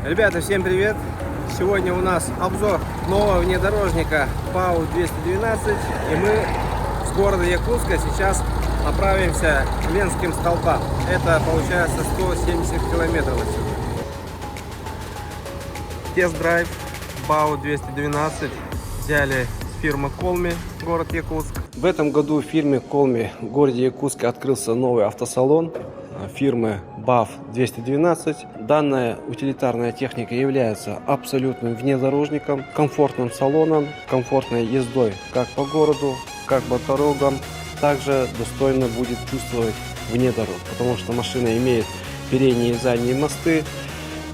Ребята, всем привет! Сегодня у нас обзор нового внедорожника БАУ 212, и мы с города Якутска сейчас направимся к Ленским столбам. Это получается 170 километров отсюда. Тест-драйв БАУ 212 взяли с фирмы Колми, город Якутск. В этом году в фирме Колми в городе Якутске открылся новый автосалон фирмы БАУ 212. Данная утилитарная техника является абсолютным внедорожником, комфортным салоном, комфортной ездой как по городу, как по дорогам. Также достойно будет чувствовать вне дорог, потому что машина имеет передние и задние мосты,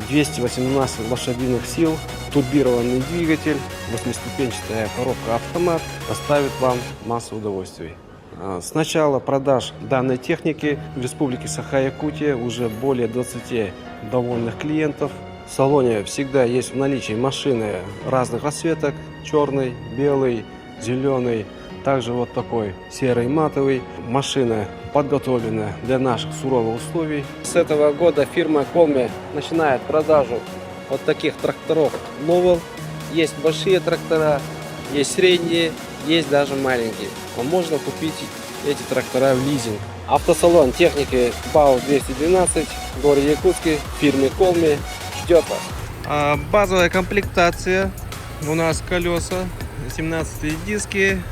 218 лошадиных сил, турбированный двигатель, 8-ступенчатая коробка автомат доставит вам массу удовольствий. С начала продаж данной техники в Республике Саха-Якутия уже более 20 довольных клиентов. В салоне всегда есть в наличии машины разных расцветок: черный, белый, зеленый, также вот такой серый матовый. Машина подготовлена для наших суровых условий. С этого года фирма Колми начинает продажу вот таких тракторов Lowell. Есть большие трактора, есть средние, есть даже маленькие. Но можно купить эти трактора в лизинг. Автосалон техники БАУ 212 в городе Якутске фирмы Колми ждет вас. Базовая комплектация. У нас колеса 17 диски,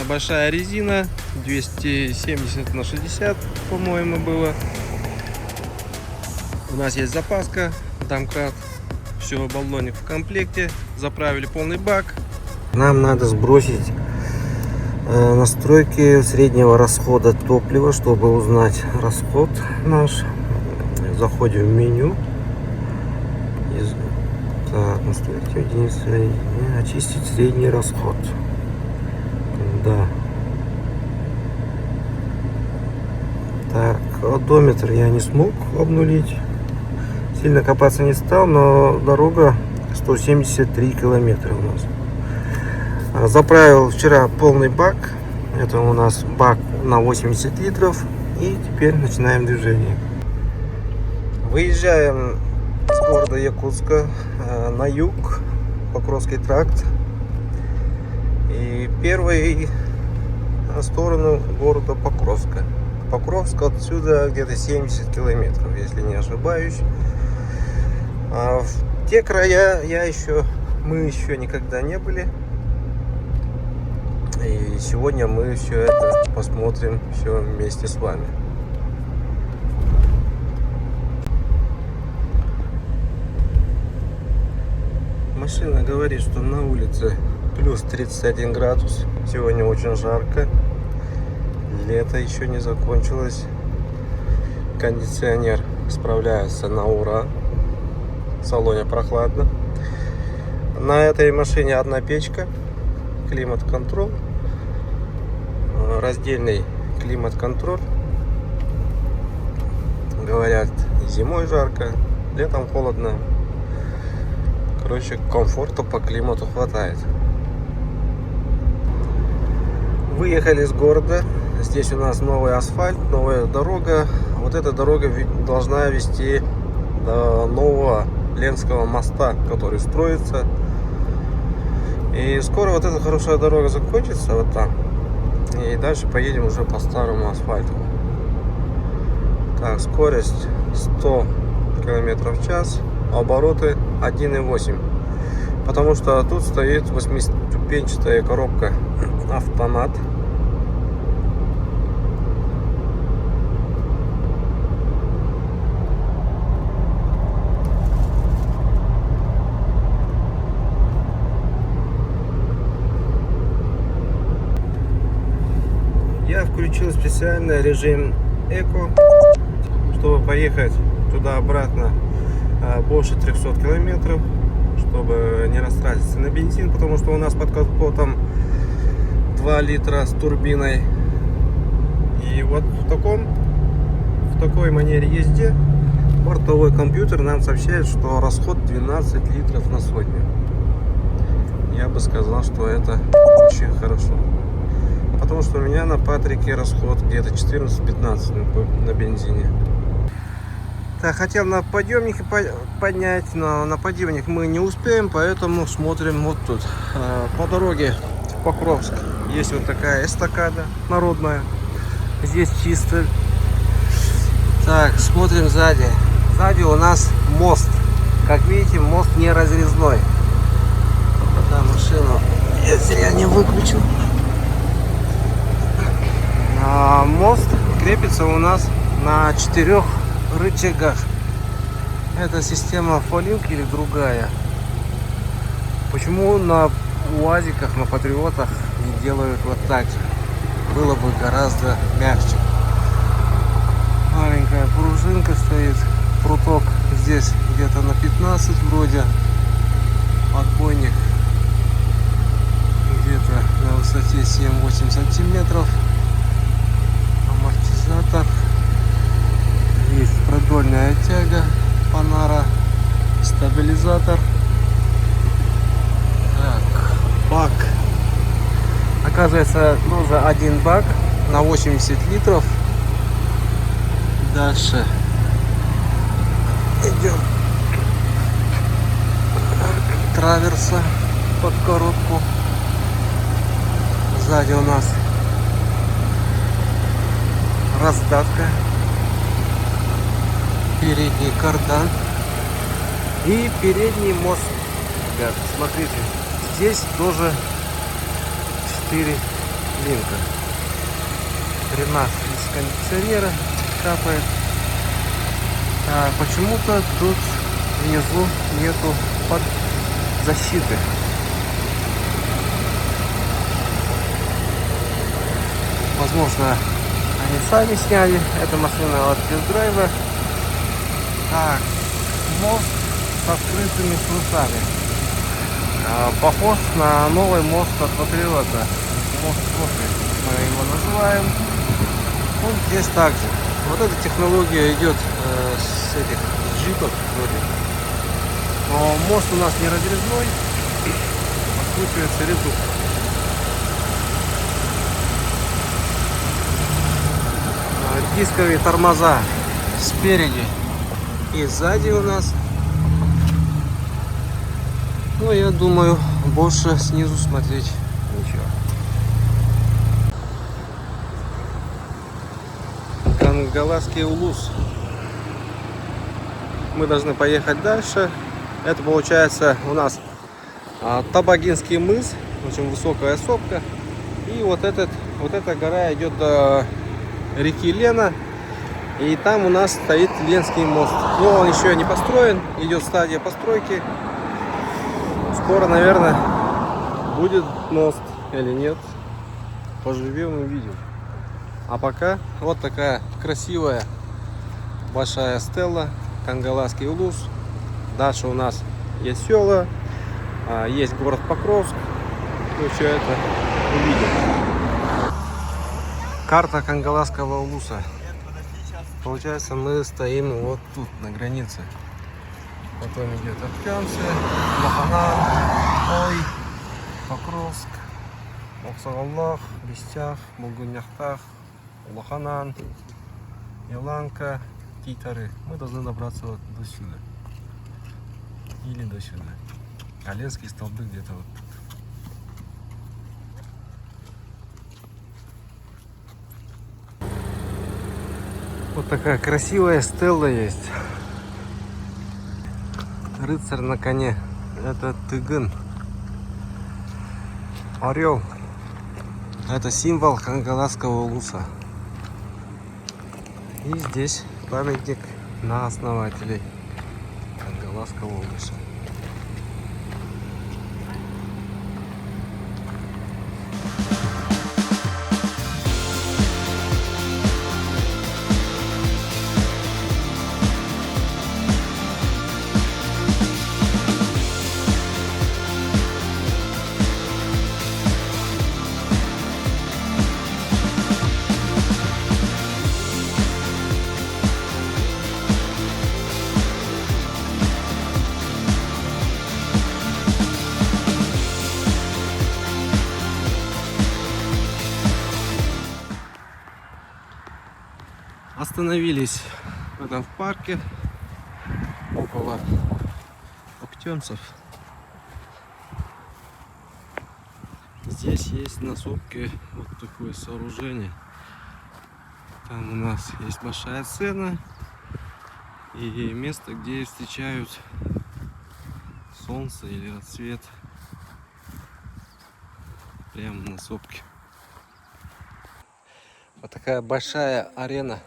большая резина 270/60, по-моему, было. У нас есть запаска, домкрат, все, баллоник в комплекте. Заправили полный бак. Нам надо сбросить настройки среднего расхода топлива, чтобы узнать расход наш. Заходим в меню. Так, настройки единицы. Очистить средний расход. Да. Так, одометр я не смог обнулить. Сильно копаться не стал, но дорога 173 километра у нас. Заправил вчера полный бак. Это у нас бак на 80 литров. И теперь начинаем движение. Выезжаем с города Якутска на юг, Покровский тракт. И первый на сторону города Покровска. Покровск отсюда где-то 70 километров, если не ошибаюсь. А в те края мы еще никогда не были. И сегодня мы все это посмотрим все вместе с вами. Машина говорит, что на улице плюс 31 градус. Сегодня очень жарко. Лето еще не закончилось. Кондиционер справляется на ура. В салоне прохладно. На этой машине одна печка. Климат-контроль. Раздельный климат-контроль. Говорят, зимой жарко, летом холодно. Короче, комфорта по климату хватает. Выехали из города. Здесь у нас новый асфальт, новая дорога. Вот эта дорога должна вести до нового Ленского моста, который строится. И скоро вот эта хорошая дорога закончится вот там. И дальше поедем уже по старому асфальту. Так, скорость 100 км в час, обороты 1,8. Потому что тут стоит 8-ступенчатая коробка автомат. Я включил специальный режим эко, чтобы поехать туда-обратно больше 300 километров, чтобы не растратиться на бензин, потому что у нас под капотом 2 литра с турбиной. И вот в такой манере езде бортовой компьютер нам сообщает, что расход 12 литров на сотню. Я бы сказал, что это очень хорошо. Потому что у меня на Патрике расход где-то 14-15 на бензине. Так, хотел на подъемнике поднять, но на подъемник мы не успеем, поэтому смотрим вот тут. По дороге в Покровск есть вот такая эстакада народная. Здесь чисто. Так, смотрим сзади. Сзади у нас мост. Как видите, мост не разрезной. Да, машину я зря не выключил. Мост крепится у нас на 4 рычагах. Это система Фолинг или другая? Почему на УАЗиках, на Патриотах не делают вот так же? Было бы гораздо мягче. Маленькая пружинка стоит. Пруток здесь где-то на 15 вроде. Отбойник где-то на высоте 7-8 сантиметров. Амортизатор. Есть продольная тяга Панара. Стабилизатор. Так, бак. Оказывается, тоже один бак на 80 литров. Дальше идем траверса под коробку. Сзади у нас раздатка, передний кардан и передний мост. Ребят, смотрите, здесь тоже 4 линка. Хрена из кондиционера капает. А почему-то тут внизу нету под защиты. Возможно, они сами сняли. Это машина от тест-драйва. Так, мост с открытыми трусами. Похож на новый мост от Патриота. Мост кофе мы его называем. Вот здесь также. Вот эта технология идет с этих джипов вроде. Но мост у нас не разрезной. Откручивается редуктор. Дисковые тормоза спереди и сзади у нас. Ну, я думаю, больше снизу смотреть ничего. Кангаласский улус. Мы должны поехать дальше. Это получается у нас Табагинский мыс, очень высокая сопка. И вот эта гора идет до реки Лена. И там у нас стоит Ленский мост. Но он еще не построен, идет стадия постройки. Скоро, наверное, будет мост или нет. Поживем и увидим. А пока вот такая красивая большая стела, Кангаласский улус. Дальше у нас есть села, есть город Покровск. Мы все это увидим. Карта Кангаласского улуса. Получается, мы стоим вот тут, на границе. Потом идет Актянцы, Лоханан, Ой, Покровск, Оксагаллах, Бестях, Булгуньяхтах, Лоханан, Иланка, Титары. Мы должны добраться вот до сюда. Или до сюда. А Ленские столбы где-то вот тут. Вот такая красивая стелла есть. Рыцарь на коне. Это тыгын. Орел. Это символ Кангаласского улуса. И здесь памятник на основателей Кангаласского улуса. Остановились в этом парке около Октябрьцев. Здесь есть на сопке вот такое сооружение. Там у нас есть большая сцена и место, где встречают солнце или рассвет прямо на сопке. Вот такая большая арена.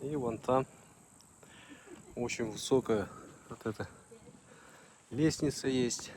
И вон там очень высокая вот эта лестница есть.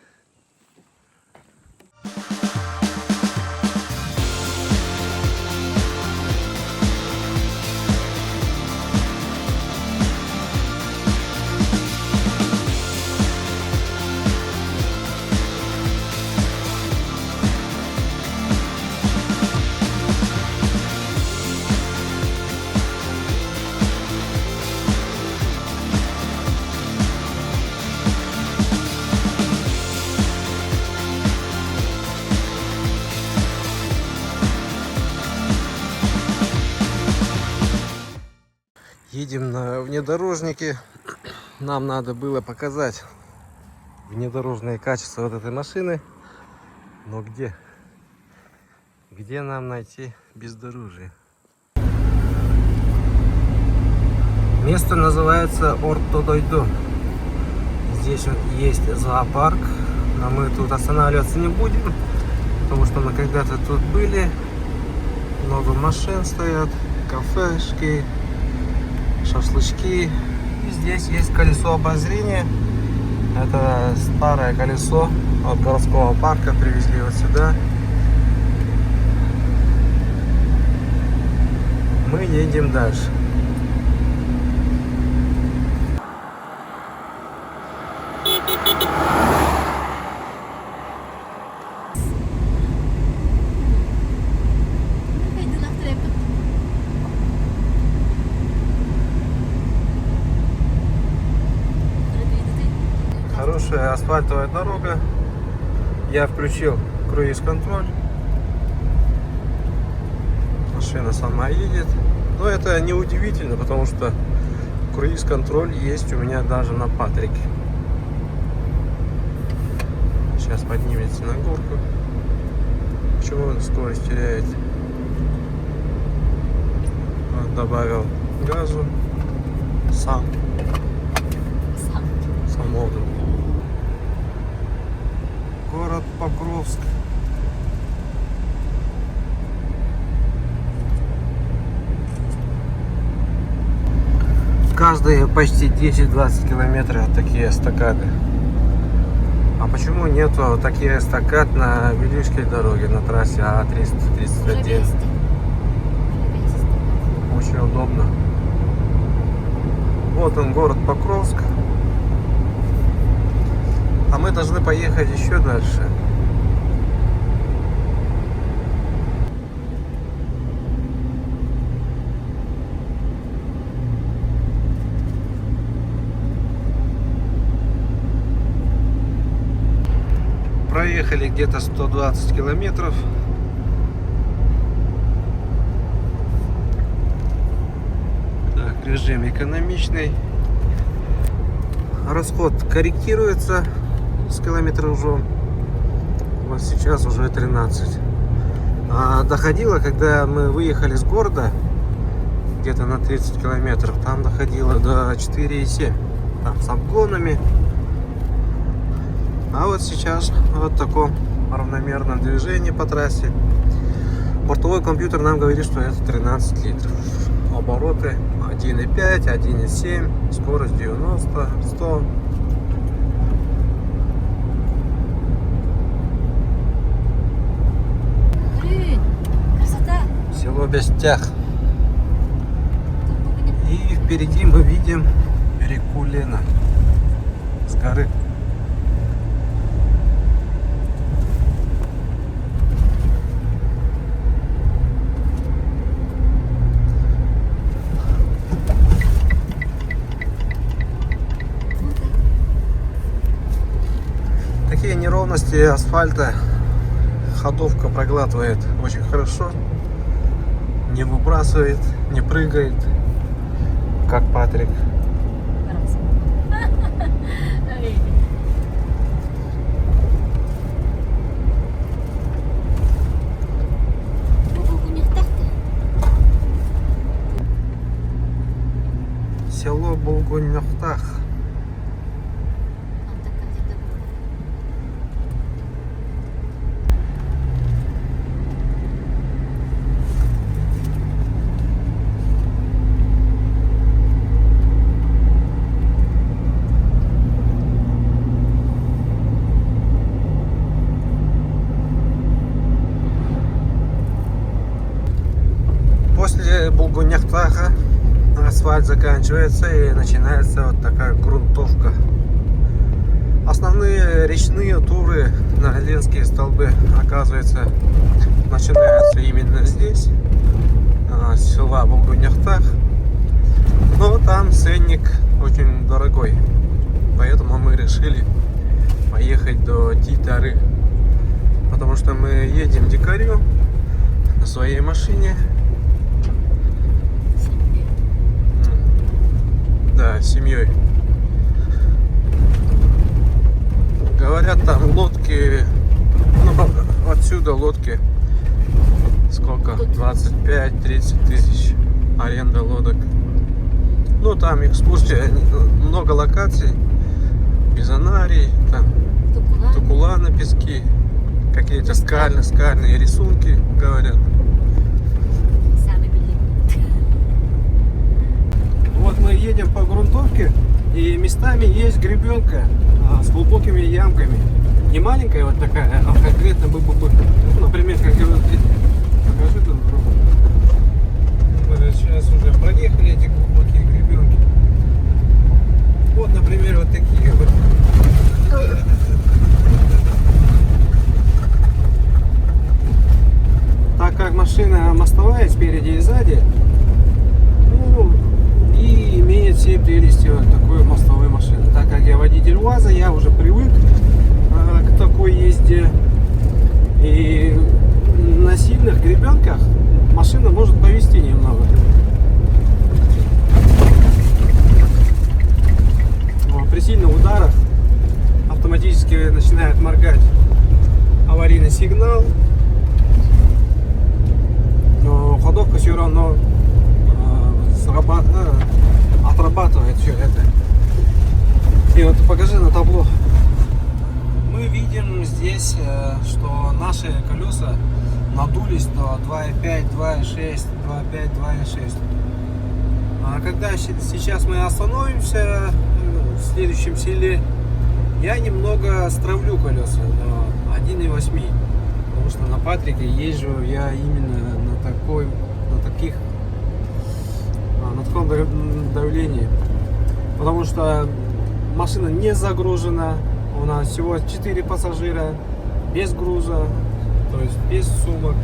Едем на внедорожнике. Нам надо было показать внедорожные качества вот этой машины. Но где? Где нам найти бездорожье? Место называется Ортодойдо. Здесь есть зоопарк. Но мы тут останавливаться не будем, потому что мы когда-то тут были. Много машин стоят, кафешки, шашлычки. И здесь есть колесо обозрения. Это старое колесо от городского парка. Привезли вот сюда. Мы едем дальше. Хорошая асфальтовая дорога. Я включил круиз-контроль. Машина сама едет. Но это не удивительно, потому что круиз-контроль есть у меня даже на Патрике. Сейчас поднимется на горку. Почему он скорость теряет? Вот, добавил газу. Сам отдал. Город Покровск. Каждые почти 10-20 километров такие эстакады. А почему нету таких эстакад на Велишской дороге, на трассе А331? Очень удобно. Вот он, город Покровск. А мы должны поехать еще дальше. Проехали где-то 120 километров. Так, режим экономичный. Расход корректируется с километражом. Вот сейчас уже 13. А доходило, когда мы выехали с города, где-то на 30 километров, там доходило до 4,7. Там с обгонами. А вот сейчас вот в таком равномерном движении по трассе. Бортовой компьютер нам говорит, что это 13 литров. Обороты 1,5, 1,7, скорость 90, 100. Красота! Село Бестях. И впереди мы видим реку Лена с горы. Такие неровности асфальта ходовка проглатывает очень хорошо, не выбрасывает, не прыгает. как Патрик. Раз. Ой. Булгуньяктахты. Село Булгуньяктах. Он так где-то был. После Булгуньяктаха асфальт заканчивается и начинается вот такая грунтовка. Основные речные туры на Ленские столбы, оказывается, начинаются именно здесь, села Булгуньяктах. Но там ценник очень дорогой, поэтому мы решили поехать до Титары, потому что мы едем дикарем на своей машине. Да, с семьей. Говорят, там лодки, ну, отсюда лодки, сколько? 25-30 тысяч аренда лодок. Ну, там экскурсия, много локаций, Бизонарий, там Тукула на песке, какие-то скальные рисунки, говорят. Сами били. Вот мы едем по грунтовке, и местами есть гребенка с глубокими ямками. Не маленькая вот такая, а конкретно бы, например, как вот покажи тут дорогу. Мы сейчас уже проехали эти глубокие гребенки. Вот, например, вот такие вот. Так как машина мостовая спереди и сзади, ну, и имеет все прелести вот такой мостовой машины. Так как я водитель УАЗа, я уже привык к такой езде. И на сильных гребенках машина может повести немного. Но при сильных ударах автоматически начинает моргать аварийный сигнал. Но ходовка все равно отрабатывает все это. И вот покажи на табло. Мы видим здесь, что наши колеса надулись до 2.5, 2.6, 2.5, 2.6. А когда сейчас мы остановимся в следующем селе, я немного стравлю колеса до 1.8. Потому что на Патрике езжу я именно на таком давлении. Потому что машина не загружена. У нас всего 4 пассажира, без груза, то есть без сумок,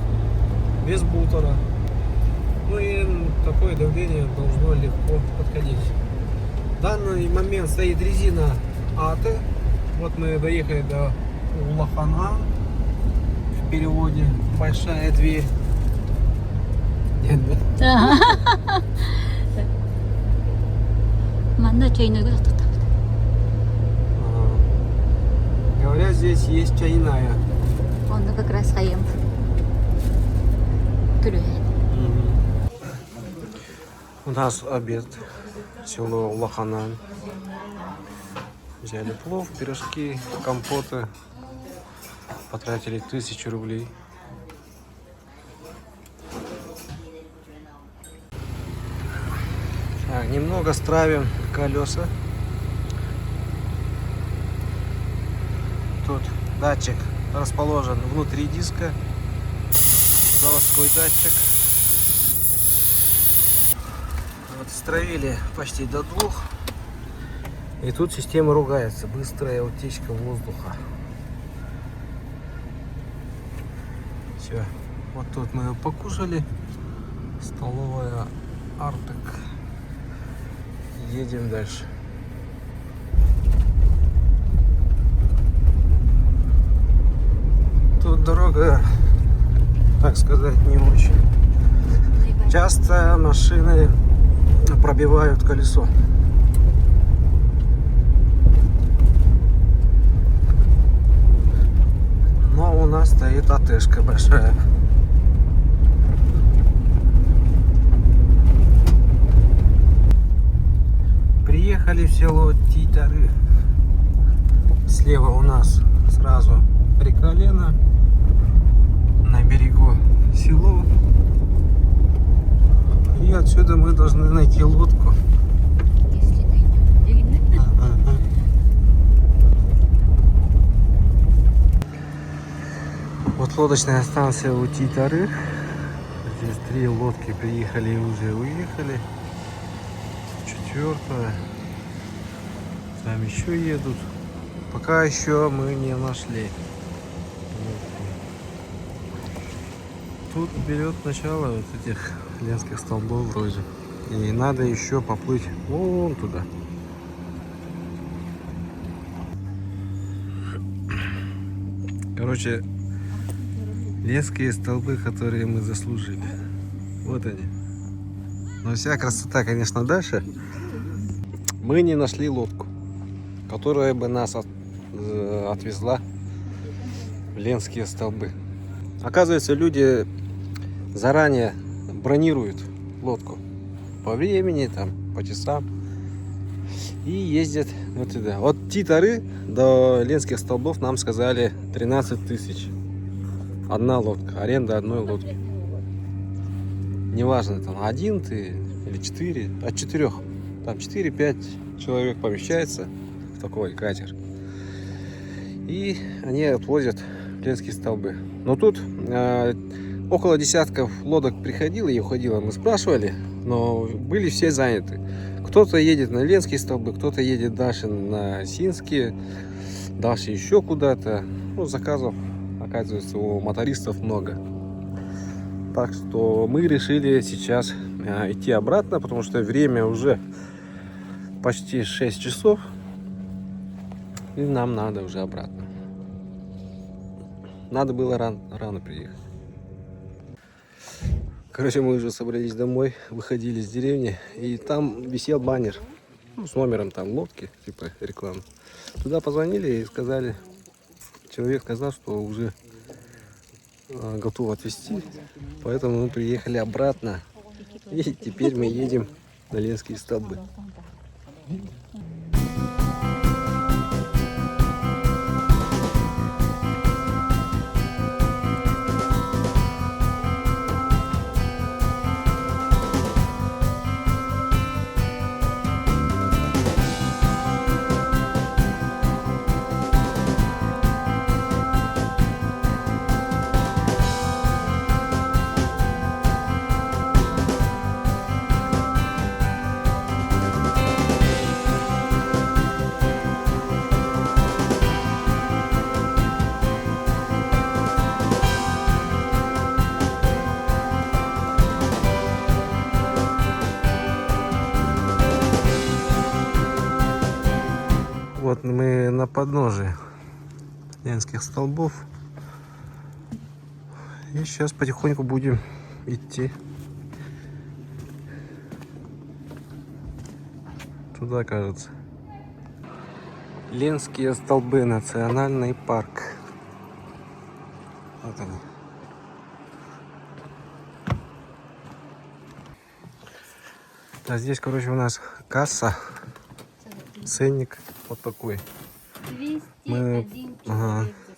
без бутера. Ну и такое давление должно легко подходить. В данный момент стоит резина АТ. Вот мы доехали до Улахана. В переводе большая дверь. Нет, да? Манна чайную игру тут. Говорят, здесь есть чайная. Он как раз хаем. Круг. У нас обед. Село Улаханан. Взяли плов, пирожки, компоты. Потратили 1000 рублей. Так, немного стравим колеса. Тут датчик расположен внутри диска. Заводской датчик. Вот стравили почти до 2. И тут система ругается. Быстрая утечка воздуха. Все. Вот тут мы покушали. Столовая Артек. Едем дальше. Тут дорога, так сказать, не очень. Часто машины пробивают колесо. Но у нас стоит АТшка большая. Приехали в село Титары. Слева у нас сразу река Лена. На берегу село. И отсюда мы должны найти лодку. Если найдем. Вот лодочная станция у Титары. Здесь 3 лодки приехали и уже уехали. 4-я. Там еще едут. Пока еще мы не нашли. Тут берет начало вот этих ленских столбов вроде. И надо еще поплыть вон туда. Короче, ленские столбы, которые мы заслужили. Вот они. Но вся красота, конечно, дальше. Мы не нашли лодку, которая бы нас отвезла в ленские столбы. Оказывается, люди заранее бронируют лодку по времени, там, по часам и ездят вот сюда. От Титары до ленских столбов нам сказали 13 тысяч. Одна лодка, аренда одной лодки. Неважно, там 1 ты или 4, от 4. Там 4-5 человек помещается в такой катер. И они отвозят ленские столбы. Но тут около десятков лодок приходило и уходило. Мы спрашивали, но были все заняты. Кто-то едет на ленские столбы, кто-то едет дальше на Синские, дальше еще куда-то. Ну, заказов, оказывается, у мотористов много. Так что мы решили сейчас идти обратно, потому что время уже почти 6 часов. И нам надо уже обратно. Надо было рано приехать. Короче, мы уже собрались домой, выходили из деревни, и там висел баннер, ну, с номером там лодки, типа рекламы. Туда позвонили и сказали, человек сказал, что уже готов отвезти, поэтому мы приехали обратно, и теперь мы едем на ленские столбы. Вот мы на подножии ленских столбов. И сейчас потихоньку будем идти туда, кажется. Ленские столбы, национальный парк. Вот они. А здесь, короче, у нас касса. Ценник вот такой. Мы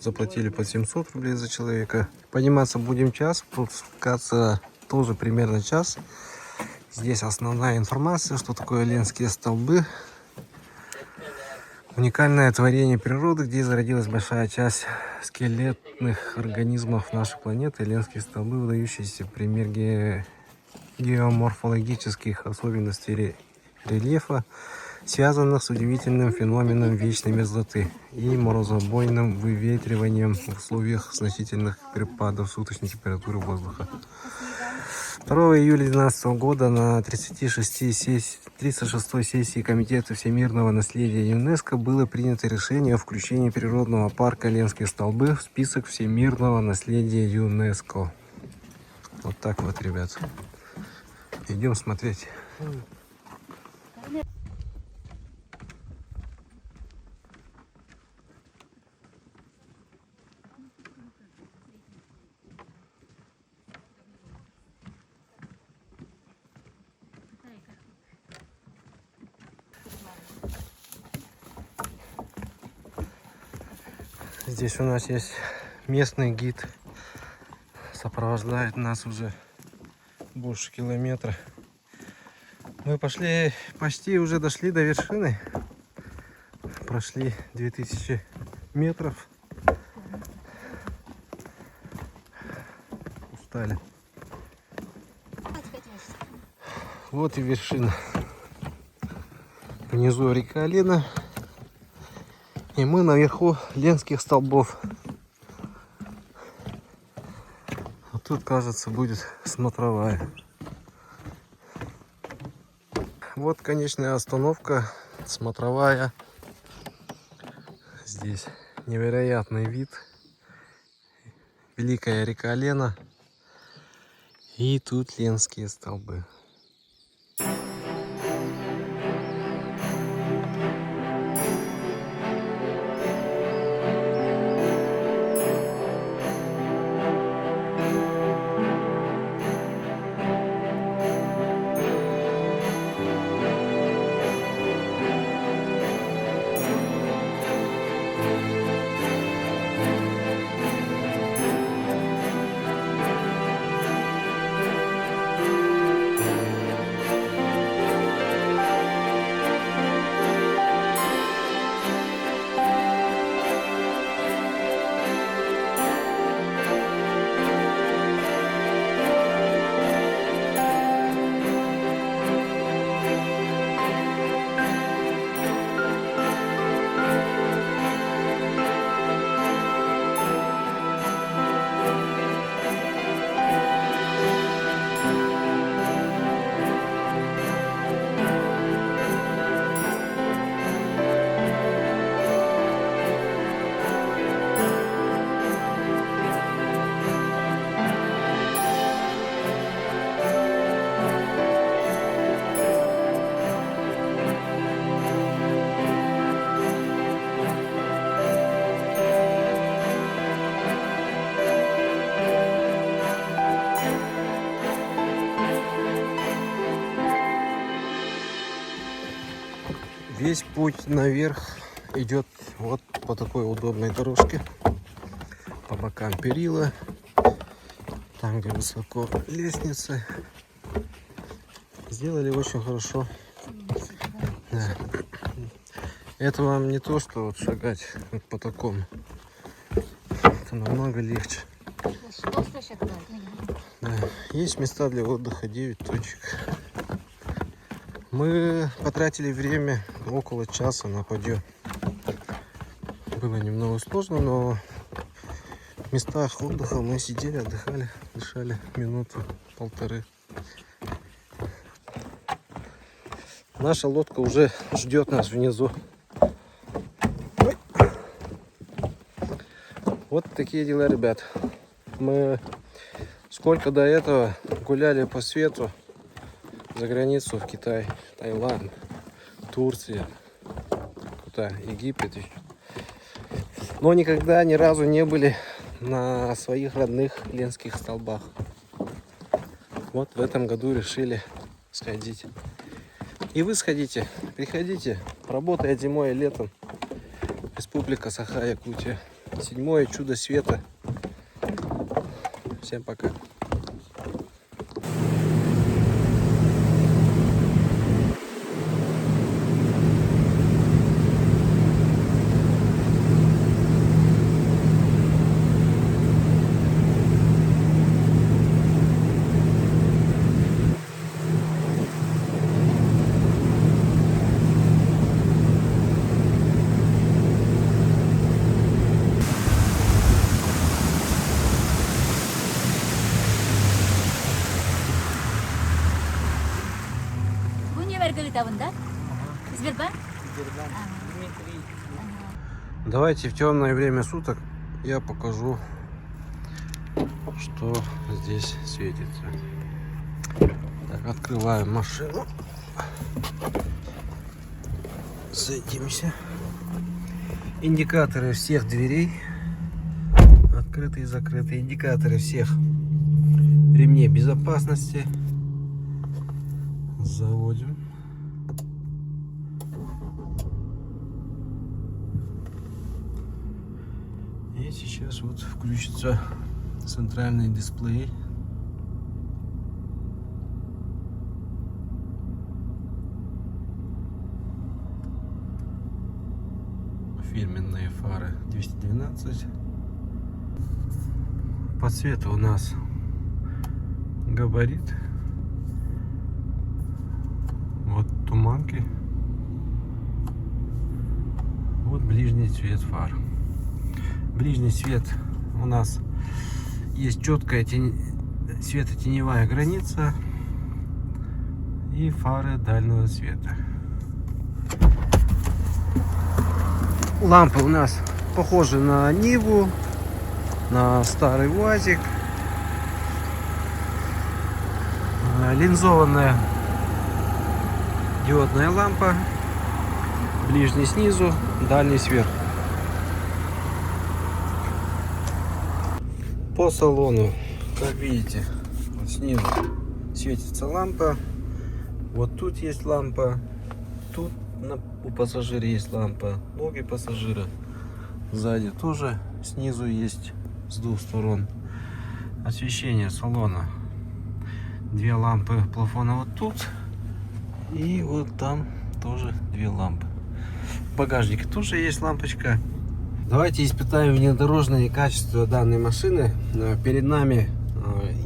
заплатили по 700 рублей за человека. Подниматься будем час, спускаться тоже примерно час. Здесь основная информация, что такое ленские столбы. Уникальное творение природы, где зародилась большая часть скелетных организмов нашей планеты. Ленские столбы, выдающийся пример геоморфологических особенностей рельефа, связанных с удивительным феноменом вечной мерзлоты и морозобойным выветриванием в условиях значительных перепадов суточной температуры воздуха. 2 июля 2012 года на 36-й сессии Комитета всемирного наследия ЮНЕСКО было принято решение о включении природного парка Ленские столбы в список всемирного наследия ЮНЕСКО. Вот так вот, ребят. Идем смотреть. Здесь у нас есть местный гид. Сопровождает нас уже больше километра. Мы пошли, почти уже дошли до вершины. Прошли 2000 метров. Устали. Вот и вершина. Внизу река Лена. И мы наверху Ленских столбов. А тут, кажется, будет смотровая. Вот конечная остановка, смотровая. Здесь невероятный вид. Великая река Лена. И тут Ленские столбы. Весь путь наверх идет вот по такой удобной дорожке. По бокам перила. Там, где высоко, лестницы. Сделали очень хорошо. Да. Это вам не то, что вот шагать вот по такому. Это намного легче. Да. Есть места для отдыха, 9 точек. Мы потратили время около часа на подъем. Было немного сложно, но в местах отдыха мы сидели, отдыхали, дышали минуту-полторы. Наша лодка уже ждет нас внизу. Ой. Вот такие дела, ребят. Мы сколько до этого гуляли по свету. За границу, в Китай, Таиланд, Турция, куда, Египет. Но никогда ни разу не были на своих родных Ленских столбах. Вот в этом году решили сходить. И вы сходите, приходите, работая зимой и летом. Республика Саха-Якутия. 7-е чудо света. Всем пока. Табында? Сбербанк? Давайте в темное время суток я покажу, что здесь светится. Так, открываем машину. Садимся. Индикаторы всех дверей открыты и закрыты. Индикаторы всех ремней безопасности. Заводим. И сейчас вот включится центральный дисплей. Фирменные фары 212. По цвету у нас габарит. Вот туманки. Вот ближний цвет фар. Ближний свет у нас есть четкая светотеневая граница и фары дальнего света. Лампы у нас похожи на Ниву, на старый УАЗик. Линзованная диодная лампа. Ближний снизу, дальний сверху. По салону, как видите, вот снизу светится лампа. Вот тут есть лампа. Тут у пассажира есть лампа. Ноги пассажира. Сзади тоже. Снизу есть с двух сторон. Освещение салона. Две лампы плафона вот тут. И вот там тоже две лампы. В багажнике тоже есть лампочка. Давайте испытаем внедорожное качество данной машины. Перед нами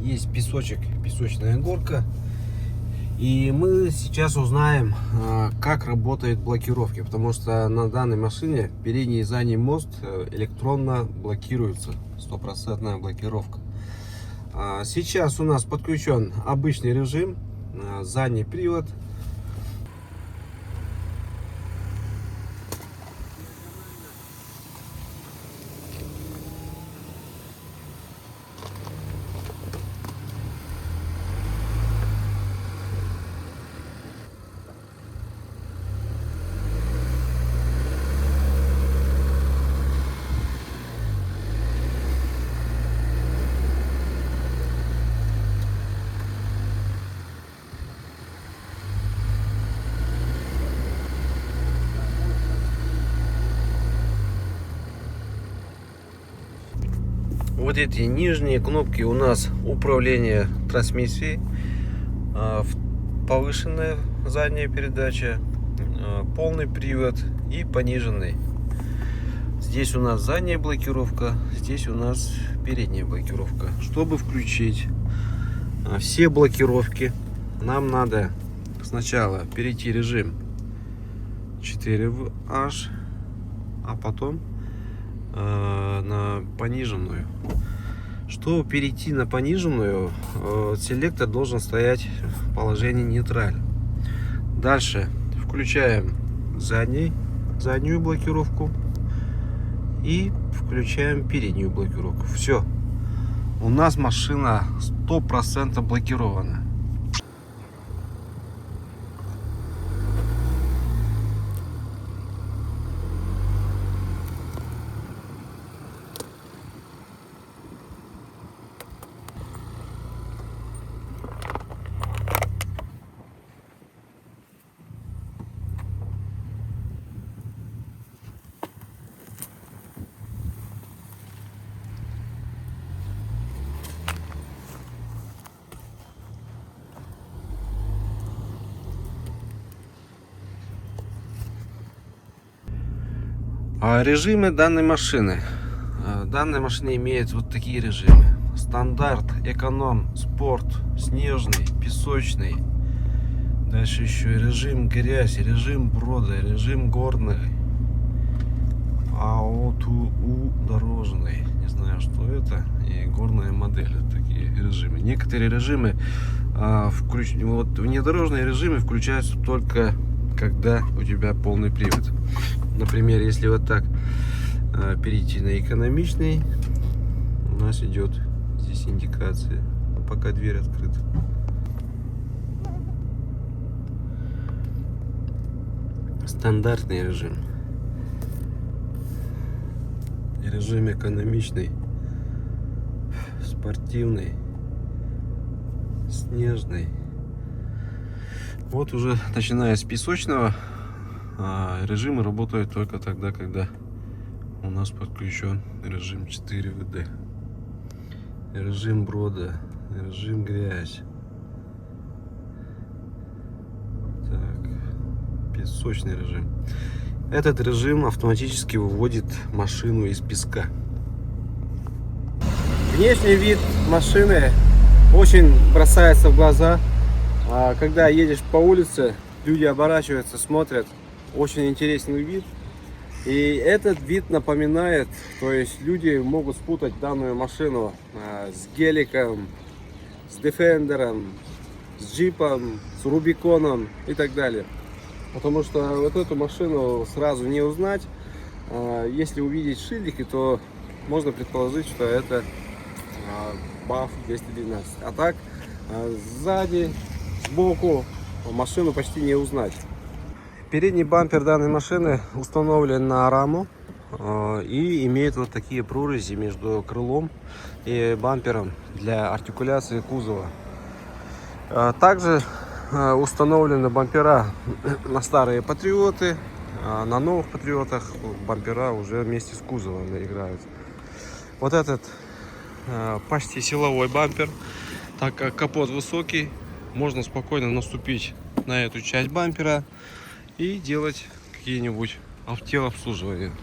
есть песочек, песочная горка. И мы сейчас узнаем, как работают блокировки. Потому что на данной машине передний и задний мост электронно блокируется. Стопроцентная блокировка. Сейчас у нас подключен обычный режим. Задний привод. Вот эти нижние кнопки у нас управление трансмиссией, повышенная задняя передача, полный привод и пониженный. Здесь у нас задняя блокировка, здесь у нас передняя блокировка. Чтобы включить все блокировки, нам надо сначала перейти режим 4H, а потом на пониженную. Чтобы перейти на пониженную, селектор должен стоять в положении нейтраль. Дальше включаем заднюю блокировку и включаем переднюю блокировку. Все, у нас машина 100% блокирована. Режимы данной машины. Данная машина имеет вот такие режимы: стандарт, эконом, спорт, снежный, песочный. Дальше еще режим грязь, режим брода, режим горный, АОТУ дорожный. Не знаю, что это. И горная модель. Вот такие режимы. Некоторые режимы, вот внедорожные режимы включаются только когда у тебя полный привод. Например, если вот так перейти на экономичный, у нас идет здесь индикация, пока дверь открыта. Стандартный режим, режим экономичный, спортивный, снежный. Вот уже начиная с песочного, режимы работают только тогда, когда у нас подключен режим 4 ВД, режим брода, режим грязь. Так, песочный режим. Этот режим автоматически выводит машину из песка. Внешний вид машины очень бросается в глаза. Когда едешь по улице, люди оборачиваются, смотрят. Очень интересный вид. И этот вид напоминает, то есть люди могут спутать данную машину с геликом, с дефендером, с джипом, с рубиконом и так далее. Потому что вот эту машину сразу не узнать. Если увидеть шильдики, то можно предположить, что это BAF 212. А так сзади, сбоку машину почти не узнать. Передний бампер данной машины установлен на раму и имеет вот такие прорези между крылом и бампером для артикуляции кузова. Также установлены бампера на старые Патриоты, на новых Патриотах бампера уже вместе с кузовом играют. Вот этот почти силовой бампер, так как капот высокий, можно спокойно наступить на эту часть бампера и делать какие-нибудь техобслуживания.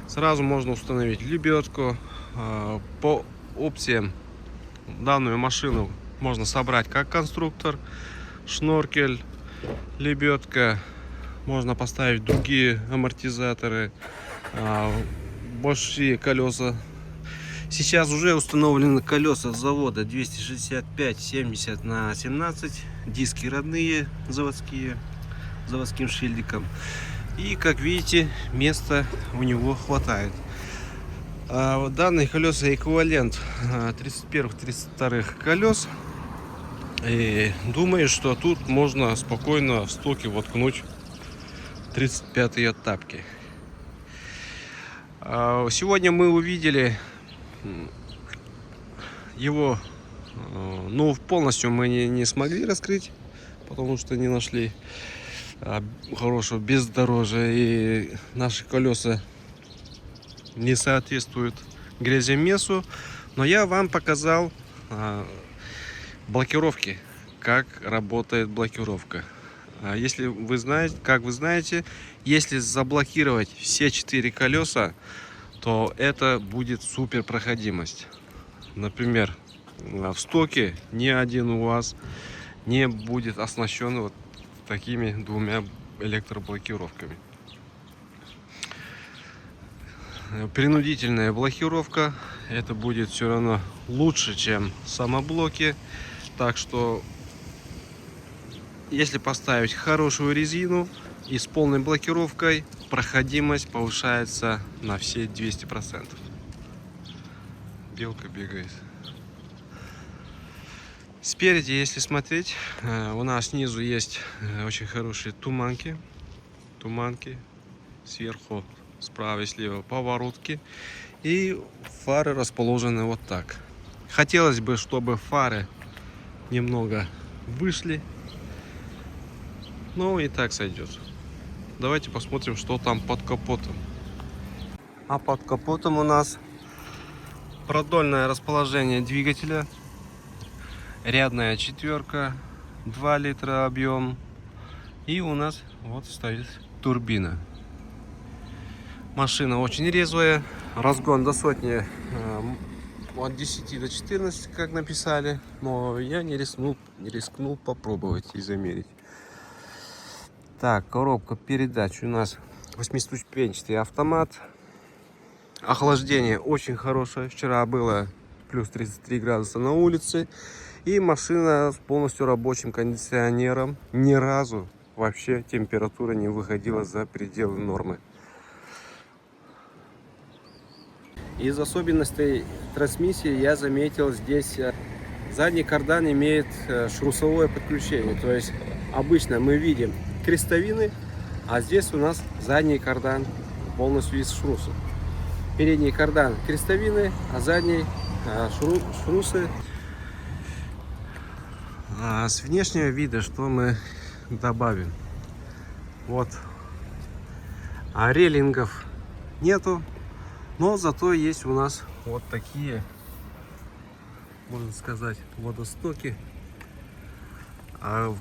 Сразу можно установить лебедку. По опциям данную машину можно собрать как конструктор, шноркель, лебедка. Можно поставить другие амортизаторы, большие колеса. Сейчас уже установлены колеса с завода 265/70 на 17, диски родные заводские, заводским шильдиком. И как видите, места у него хватает. Данные колеса эквивалент 31-32 колес. И думаю, что тут можно спокойно в стоке воткнуть 35-е тапки. Сегодня мы увидели его, ну, полностью мы не смогли раскрыть, потому что не нашли хорошего бездорожья, и наши колеса не соответствуют гряземесу. Но я вам показал блокировки, как работает блокировка. Если вы знаете, как вы знаете, если заблокировать все 4 колеса, то это будет супер проходимость. Например, в стоке ни один УАЗ не будет оснащен вот такими двумя электроблокировками. Принудительная блокировка, это будет все равно лучше, чем самоблоки. Так что если поставить хорошую резину и с полной блокировкой, проходимость повышается на все 200%. Белка бегает. Спереди, если смотреть, у нас снизу есть очень хорошие туманки. Сверху, справа и слева поворотки. И фары расположены вот так. Хотелось бы, чтобы фары немного вышли. Ну и так сойдет. Давайте посмотрим, что там под капотом. А под капотом у нас продольное расположение двигателя. Рядная четверка, 2 литра объем. И у нас вот стоит турбина. Машина очень резвая. Разгон до сотни от 10 до 14, как написали. Но я не рискнул попробовать и замерить. Так, коробка передач у нас 8-ступенчатый автомат. Охлаждение очень хорошее. Вчера было плюс 33 градуса на улице. И машина с полностью рабочим кондиционером. Ни разу вообще температура не выходила за пределы нормы. Из особенностей трансмиссии я заметил, здесь задний кардан имеет шрусовое подключение. То есть обычно мы видим крестовины, а здесь у нас задний кардан полностью из шруса. Передний кардан крестовины, а задний шрусы. С внешнего вида что мы добавим? Вот, релингов нету, Но зато есть у нас вот такие, можно сказать, водостоки, в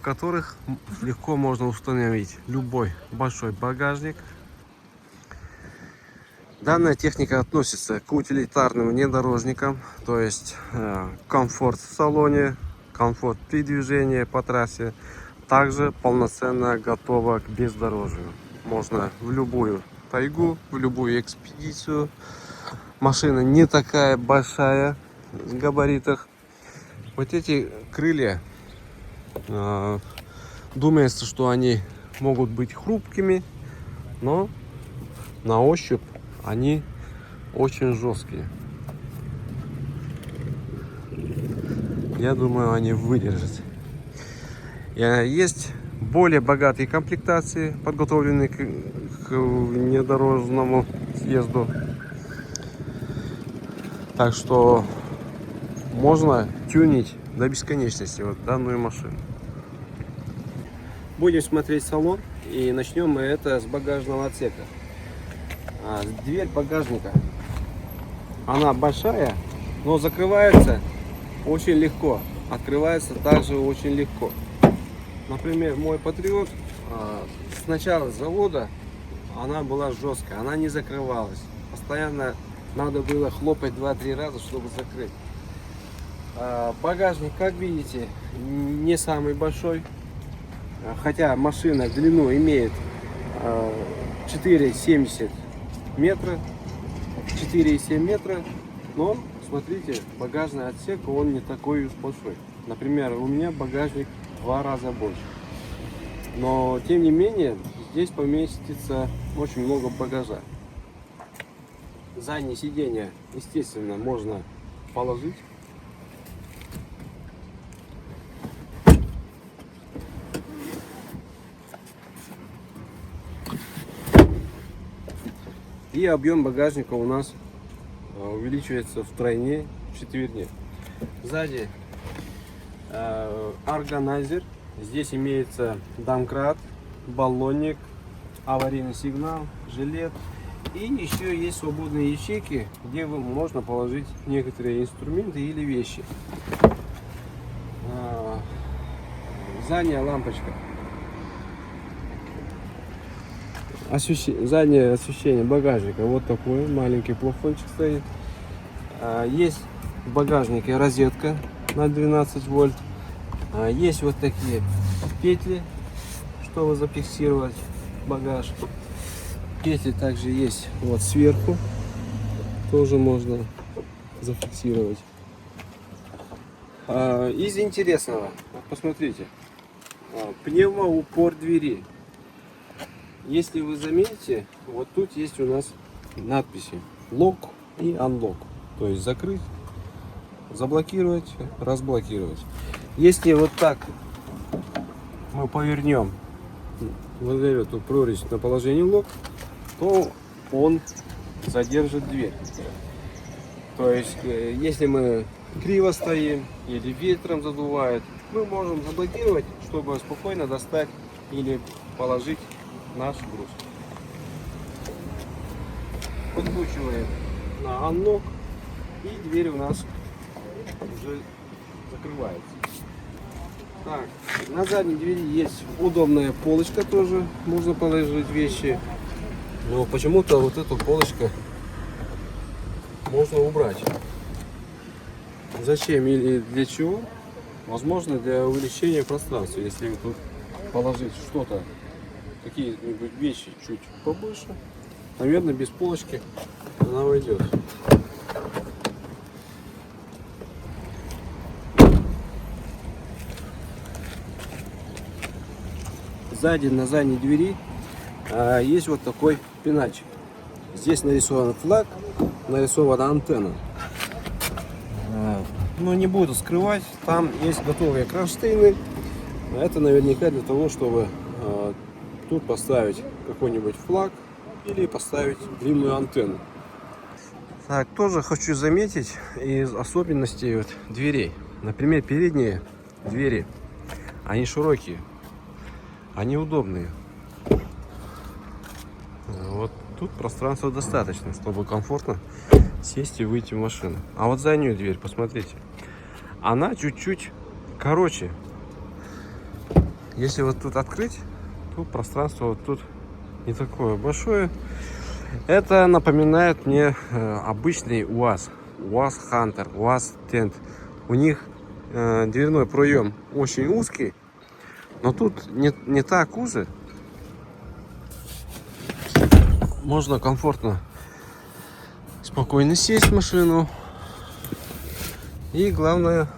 которых легко можно установить любой большой багажник. Данная техника относится к утилитарным внедорожникам, то есть комфорт в салоне, комфорт при движении по трассе, также полноценно готова к бездорожью. Можно в любую тайгу, в любую экспедицию. Машина не такая большая в габаритах. Вот эти крылья, думается, что они могут быть хрупкими, но на ощупь они очень жесткие. Я думаю, они выдержат. Есть более богатые комплектации, подготовленные к внедорожному съезду. Так что можно тюнить до бесконечности вот данную машину. Будем смотреть салон, и начнем мы это с багажного отсека. Дверь багажника, она большая, но закрывается очень легко, открывается также очень легко. Например, мой Патриот, с начала завода она была жесткая, она не закрывалась. Постоянно надо было хлопать 2-3 раза, чтобы закрыть. Багажник, как видите, не самый большой, хотя машина в длину имеет 4,70 метра, 4,7 метра, но смотрите, багажный отсек, он не такой уж большой. Например, у меня багажник в 2 раза больше, но тем не менее здесь поместится очень много багажа. Заднее сиденье, естественно, можно положить. И объем багажника у нас увеличивается втройне, вчетверне. Сзади органайзер. Здесь имеется домкрат, баллонник, аварийный сигнал, жилет. И еще есть свободные ячейки, где можно положить некоторые инструменты или вещи. Задняя лампочка. Заднее освещение багажника. Вот такой маленький плафончик стоит. Есть в багажнике розетка на 12 вольт. Есть вот такие петли, чтобы зафиксировать багаж. Петли также есть вот сверху, тоже можно зафиксировать. Из интересного, вот посмотрите, пневмоупор двери. Если вы заметите, вот тут есть у нас надписи лок и unlock, то есть закрыть, заблокировать, разблокировать. Если вот так мы повернем вот эту прорезь на положение лок, то он задержит дверь. То есть, если мы криво стоим или ветром задувает, мы можем заблокировать, чтобы спокойно достать или положить наш груз. Подкручиваем на unlock, и дверь у нас уже закрывается. Так, на задней двери есть удобная полочка, тоже можно положить вещи. Но почему-то вот эту полочку можно убрать. Зачем или для чего? Возможно, для увеличения пространства. Если тут положить что-то, какие-нибудь вещи чуть побольше, наверное, без полочки она войдет. Сзади на задней двери есть вот такой пеначик. Здесь нарисован флаг, нарисована антенна. Но не буду скрывать, там есть готовые кронштейны. Это наверняка для того, чтобы тут поставить какой-нибудь флаг или поставить длинную антенну. Так, тоже хочу заметить из особенностей вот дверей. Например, передние двери, они широкие, они удобные. Вот Тут пространства достаточно, чтобы комфортно сесть и выйти в машину. А вот заднюю дверь, посмотрите. Она чуть-чуть короче. Если вот тут открыть, то пространство вот тут не такое большое. Это напоминает мне обычный УАЗ. УАЗ Хантер, УАЗ Тент. У них дверной проем очень узкий, но тут не так узкий. Можно комфортно, спокойно сесть в машину. И главное,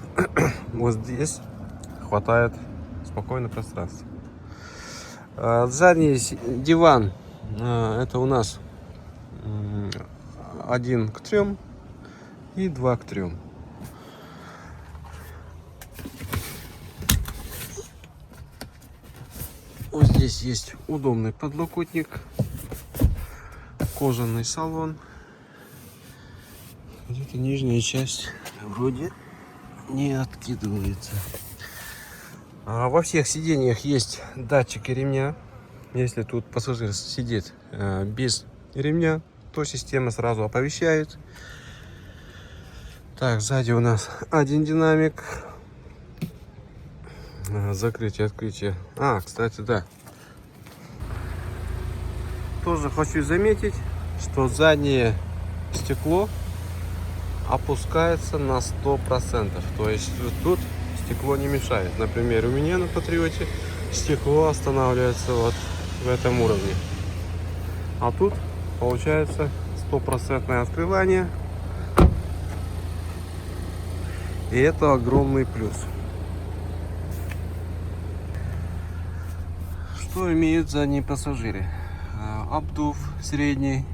вот здесь хватает спокойно пространства. Задний диван, это у нас 1:3 и 2:3. Вот здесь есть удобный подлокотник, кожаный салон. Где-то нижняя часть вроде не откидывается. Во всех сиденьях есть датчики ремня. Если тут пассажир сидит без ремня, то система сразу оповещает. Так, сзади у нас один динамик. Закрытие, открытие. Кстати, да. Тоже хочу заметить, что заднее стекло опускается на 100%. То есть тут стекло не мешает. Например, у меня на Патриоте стекло останавливается вот в этом уровне. А тут получается 100% открывание. И это огромный плюс. Что имеют задние пассажиры? Обдув средний,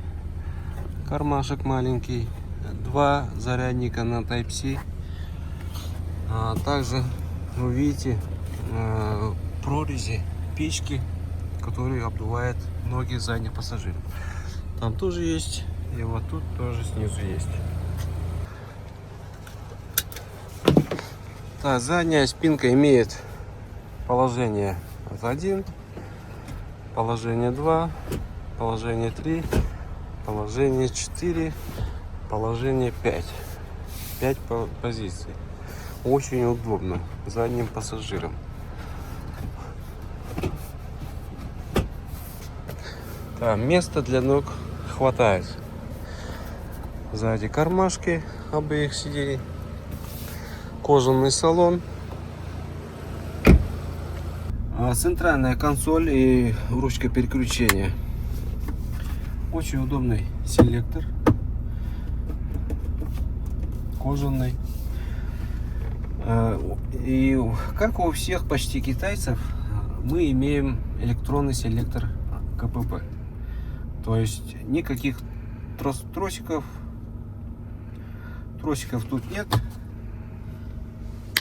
кармашек маленький, 2 зарядника на Type-C. Также вы видите прорези, печки, которые обдувают ноги задних пассажиров. Там тоже есть, и вот тут тоже снизу есть. Так, задняя спинка имеет положение 1, положение 2, положение 3, положение 4, положение 5. 5 позиций. Очень удобно задним пассажирам. Так, места для ног хватает. Сзади кармашки обеих сидений. Кожаный салон. Центральная консоль и ручка переключения. Очень удобный селектор. Кожаный. И как у всех почти китайцев, мы имеем электронный селектор КПП. То есть никаких тросиков тут нет.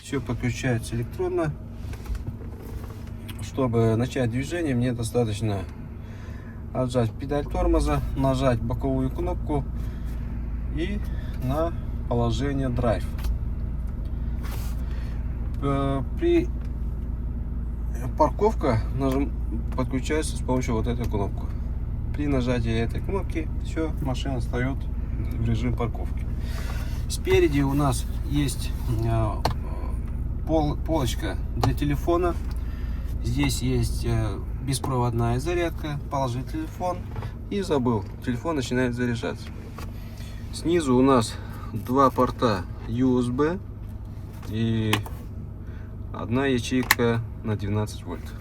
Все подключается электронно. Чтобы начать движение, мне достаточно отжать педаль тормоза, нажать боковую кнопку и на положение драйв. При парковка подключается с помощью вот этой кнопки. При нажатии этой кнопки все, машина встает в режим парковки. Спереди у нас есть полочка для телефона. Здесь есть беспроводная зарядка. Положил телефон и забыл. Телефон начинает заряжаться. Снизу у нас 2 порта USB и одна ячейка на 12 вольт.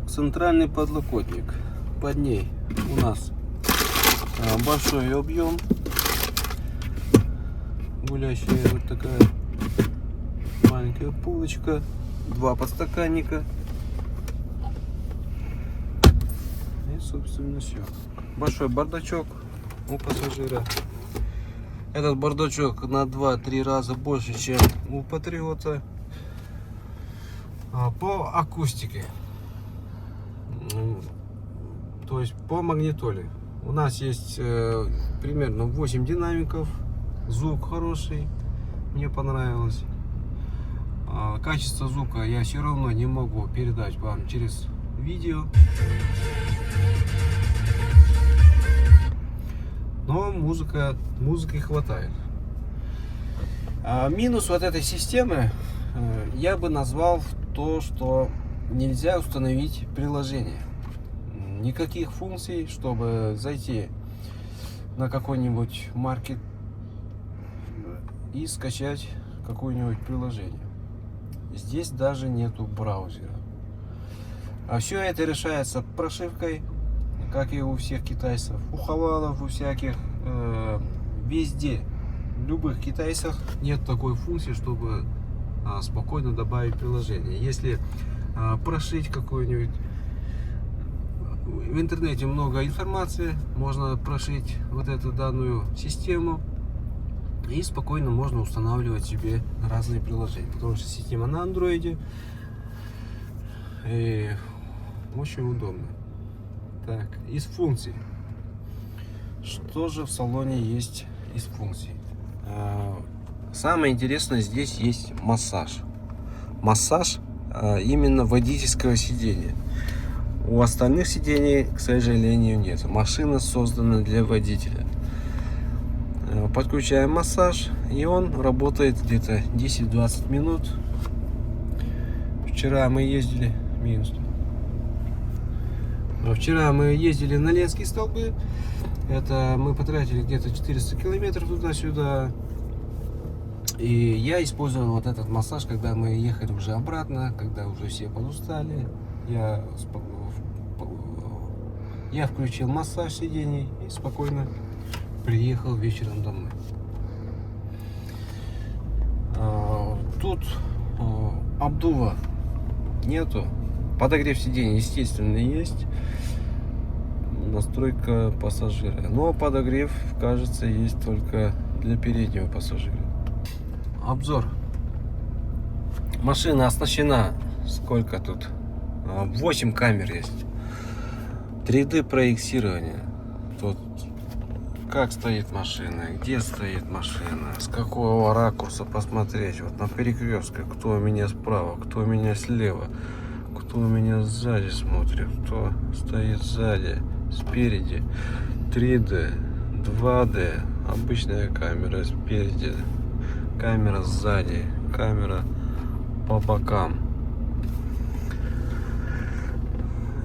Центральный подлокотник. Под ней у нас большой объем. Гулящая вот такая маленькая полочка. 2 подстаканника. И, собственно, все. Большой бардачок у пассажира. Этот бардачок на 2-3 раза больше, чем у Патриота. По акустике, то есть по магнитоле, у нас есть примерно 8 динамиков. Звук хороший, мне понравилось. Качество звука я все равно не могу передать вам через видео. Но музыки хватает. А минус вот этой системы я бы назвал то, что нельзя установить приложение. Никаких функций, чтобы зайти на какой-нибудь маркет и скачать какое-нибудь приложение. Здесь даже нету браузера. А все это решается прошивкой, как и у всех китайцев, у хавалов, у всяких, везде. В любых китайцах нет такой функции, чтобы спокойно добавить приложение. Если прошить какую-нибудь, в интернете много информации, можно прошить вот эту данную систему и спокойно можно устанавливать себе разные приложения, потому что система на андроиде и очень удобно. Так, из функций. Что же в салоне есть из функций? Самое интересное, здесь есть массаж. Массаж именно водительского сидения. У остальных сидений, к сожалению, нет. Машина создана для водителя. Подключаем массаж, и он работает где-то 10-20 минут. Вчера мы ездили на Ленские столбы. Это мы потратили где-то 400 километров туда-сюда. И я использовал вот этот массаж, когда мы ехали уже обратно, когда уже все подустали. Я включил массаж сидений и спокойно приехал вечером домой. Тут обдува нету. Подогрев сидений, естественно, есть. Настройка пассажира. Но подогрев, кажется, есть только для переднего пассажира. Обзор. Машина оснащена, сколько тут? 8 камер есть. 3D проектирование. Тут как стоит машина, где стоит машина, с какого ракурса посмотреть. Вот на перекрестке, кто у меня справа, кто у меня слева, кто у меня сзади смотрит, кто стоит сзади, спереди. 3D, 2D, обычная камера спереди, камера сзади, камера по бокам.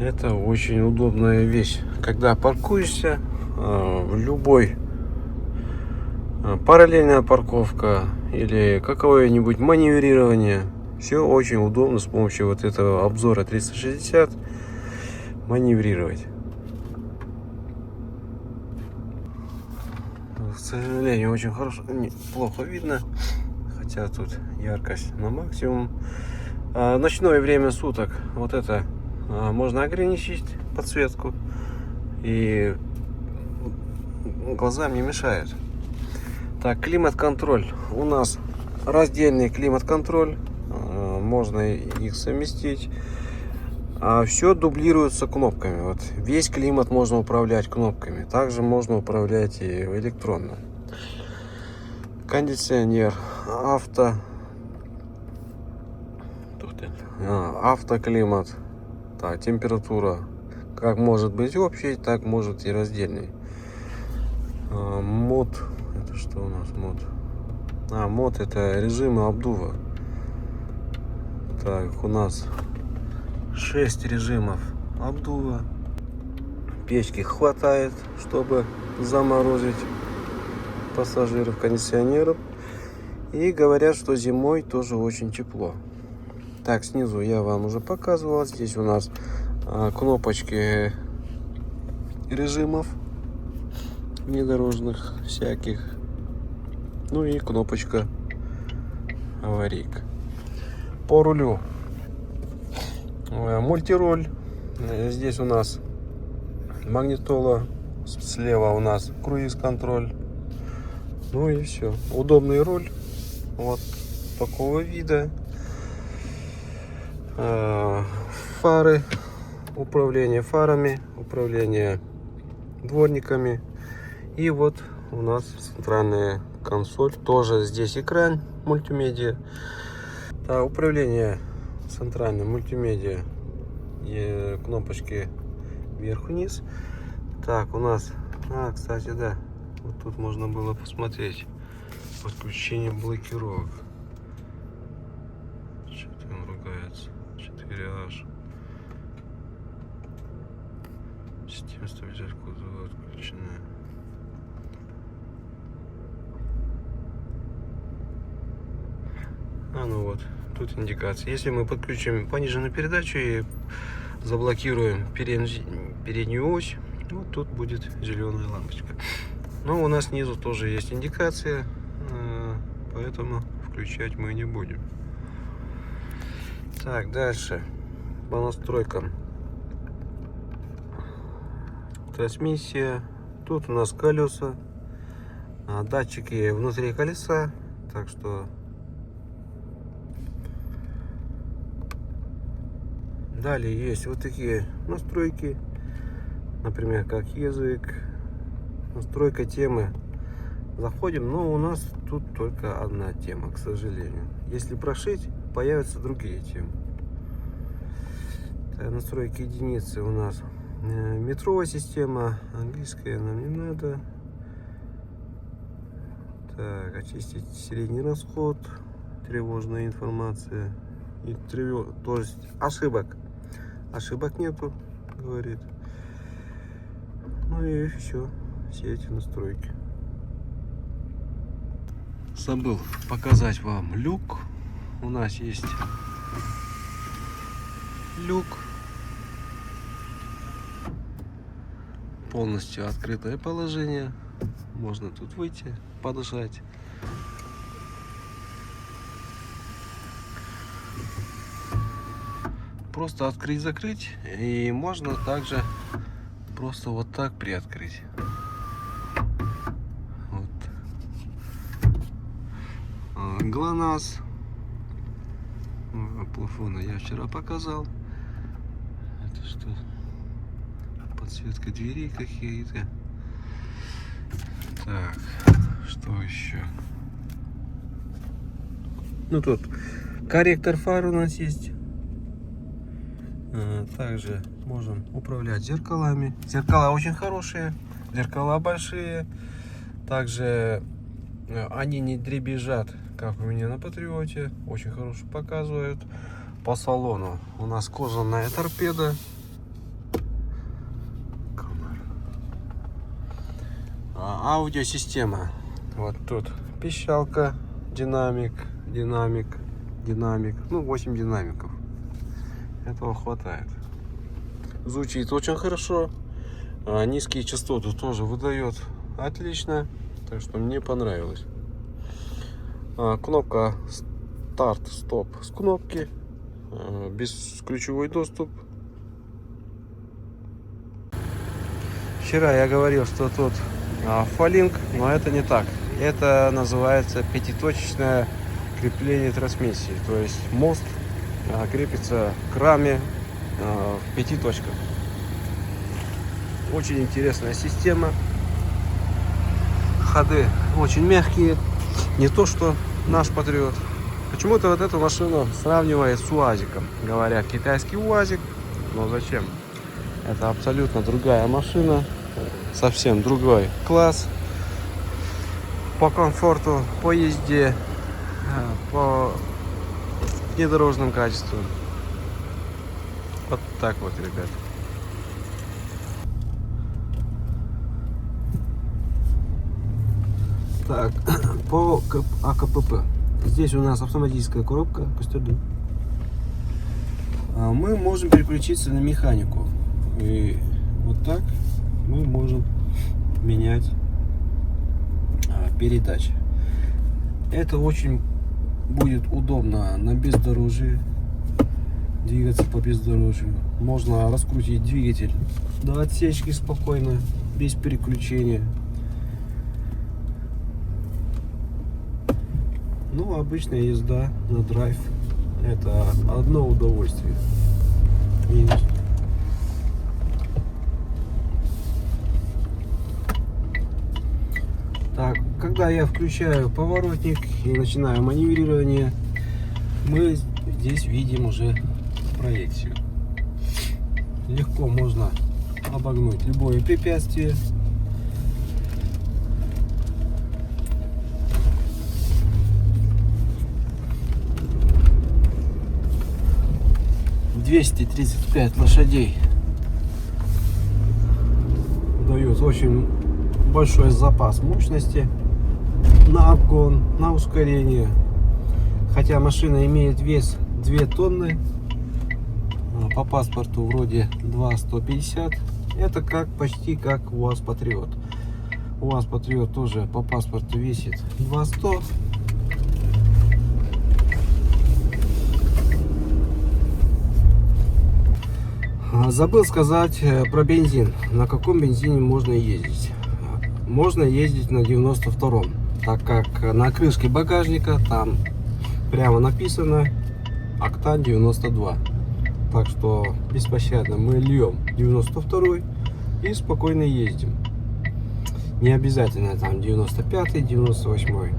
Это очень удобная вещь. Когда паркуешься, в любой параллельная парковка или какое-нибудь маневрирование, все очень удобно с помощью вот этого обзора 360 маневрировать. К сожалению, очень плохо видно, хотя тут яркость на максимум. Ночное время суток, вот это можно ограничить подсветку, и глазам не мешает. Так, климат-контроль. У нас раздельный климат-контроль, можно их совместить. Все дублируется кнопками. Вот весь климат можно управлять кнопками. Также можно управлять и электронно. Кондиционер, автоклимат. Так, температура как может быть общей, так может и раздельной. Мод. Это что у нас мод? Мод это режимы обдува. Так, у нас 6 режимов обдува. Печки хватает, чтобы заморозить пассажиров, кондиционеров. И говорят, что зимой тоже очень тепло. Так, снизу я вам уже показывал. Здесь у нас кнопочки режимов внедорожных всяких. Ну и кнопочка аварийка. По рулю мультироль. Здесь у нас магнитола. Слева у нас круиз-контроль. Ну и все. Удобный руль. Вот такого вида. Фары. Управление фарами. Управление дворниками. И вот у нас центральная консоль. Тоже здесь экран мультимедиа. Управление центральным мультимедиа. И кнопочки вверх-вниз. Так, у нас... кстати, да. Вот тут можно было посмотреть. Подключение блокировок. Что-то он ругается. 4H. Система стабилизации кузова отключена. Ну вот, тут индикация. Если мы подключим пониженную передачу и заблокируем переднюю ось, вот тут будет зеленая лампочка. Но у нас снизу тоже есть индикация, поэтому включать мы не будем. Так, дальше по настройкам. Трансмиссия. Тут у нас колеса, датчики внутри колеса, так что далее есть вот такие настройки, например, как язык, настройка темы. Заходим, но у нас тут только одна тема, к сожалению. Если прошить, появятся другие темы. Так, настройки единицы у нас метровая система, английская нам не надо. Так, очистить средний расход, тревожная информация и то есть ошибок нету, говорит. Ну и все эти настройки. Забыл показать вам люк. У нас есть люк, полностью открытое положение. Можно тут выйти, подышать. Просто открыть-закрыть, и можно также просто вот так приоткрыть. Вот. ГЛОНАСС. Плафона я вчера показал. Это что? Подсветка дверей какие-то. Так, что еще? Ну тут корректор фар у нас есть. Также можем управлять зеркалами. Зеркала очень хорошие, зеркала большие. Также они не дребезжат, как у меня на Патриоте. Очень хорошо показывают. По салону у нас кожаная торпеда. Аудиосистема. Вот тут пищалка, динамик. Ну, 8 динамиков. Этого хватает. Звучит очень хорошо. Низкие частоты тоже выдает отлично. Так что мне понравилось. Кнопка старт-стоп с кнопки. Бесключевой доступ. Вчера я говорил, что тут фолинг, но это не так. Это называется пятиточечное крепление трансмиссии. То есть мост крепится к раме в 5 точках. Очень интересная система. Ходы очень мягкие. Не то, что наш Патриот. Почему-то вот эту машину сравнивают с УАЗиком. Говорят, китайский УАЗик. Но зачем? Это абсолютно другая машина. Совсем другой класс. По комфорту, по езде, по внедорожным качествам. Вот так вот, ребят. Так, по АКПП. Здесь у нас автоматическая коробка Костюрды. Мы можем переключиться на механику. И вот так мы можем менять передачи. Это очень будет удобно на бездорожье, двигаться по бездорожью. Можно раскрутить двигатель до отсечки спокойно, без переключения. Ну, обычная езда на драйв — это одно удовольствие. Так, когда я включаю поворотник и начинаю маневрирование, мы здесь видим уже проекцию. Легко можно обогнуть любое препятствие. «235 лошадей» дает очень большой запас мощности на обгон, на ускорение. Хотя машина имеет вес 2 тонны, по паспорту вроде 2,150. Это почти как УАЗ Патриот. УАЗ Патриот тоже по паспорту весит 2,100. Забыл сказать про бензин. На каком бензине можно ездить? Можно ездить на 92-м, так как на крышке багажника там прямо написано октан 92. Так что беспощадно мы льем 92 и спокойно ездим. Не обязательно там 95-й, 98-й.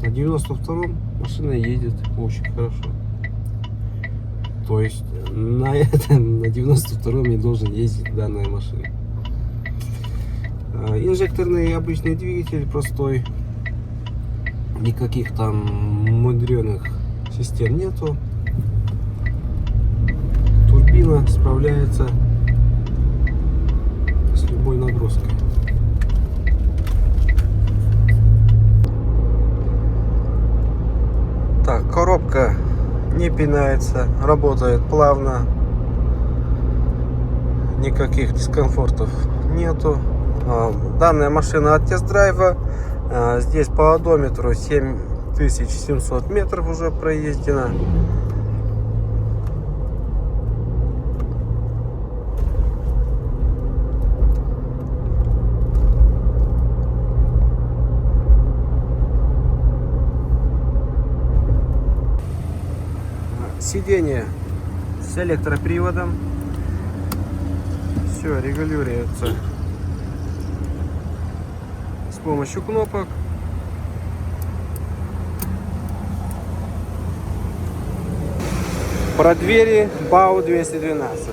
На 92-м машина едет очень хорошо. То есть на этом, на 92-м не должен ездить данная машина. Инжекторный обычный двигатель простой. Никаких там мудреных систем нету. Турбина справляется с любой нагрузкой. Так, коробка не пинается, работает плавно, никаких дискомфортов нету. Данная машина от тест-драйва. Здесь по одометру 7700 метров уже проездено. Сиденье с электроприводом. Все регулируется с помощью кнопок. Про двери БАУ 212.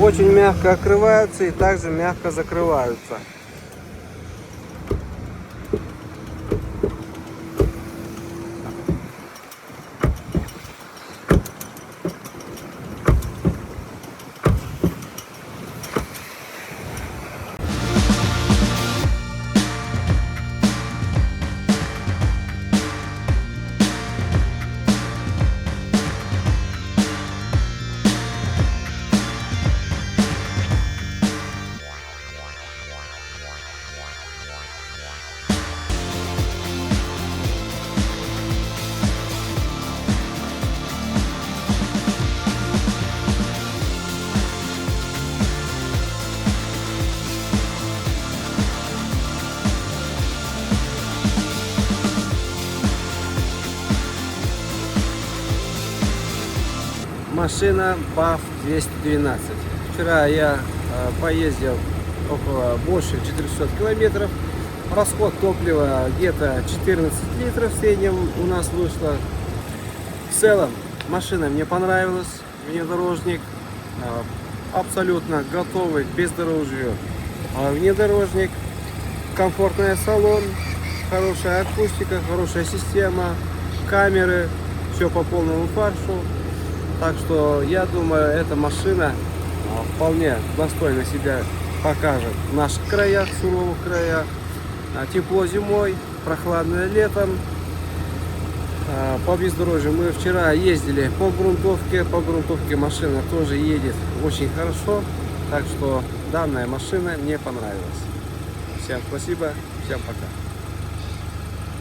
Очень мягко открываются и также мягко закрываются. Машина БАФ 212. Вчера я поездил больше 400 километров. Расход топлива где-то 14 литров в среднем у нас вышло. В целом машина мне понравилась. Внедорожник абсолютно готовый к бездорожью. Внедорожник, комфортный салон, хорошая акустика, хорошая система, камеры, все по полному фаршу. Так что я думаю, эта машина вполне достойно себя покажет в наших краях, суровых краях. Тепло зимой, прохладно летом. По бездорожью мы вчера ездили по грунтовке машина тоже едет очень хорошо. Так что данная машина мне понравилась. Всем спасибо, всем пока.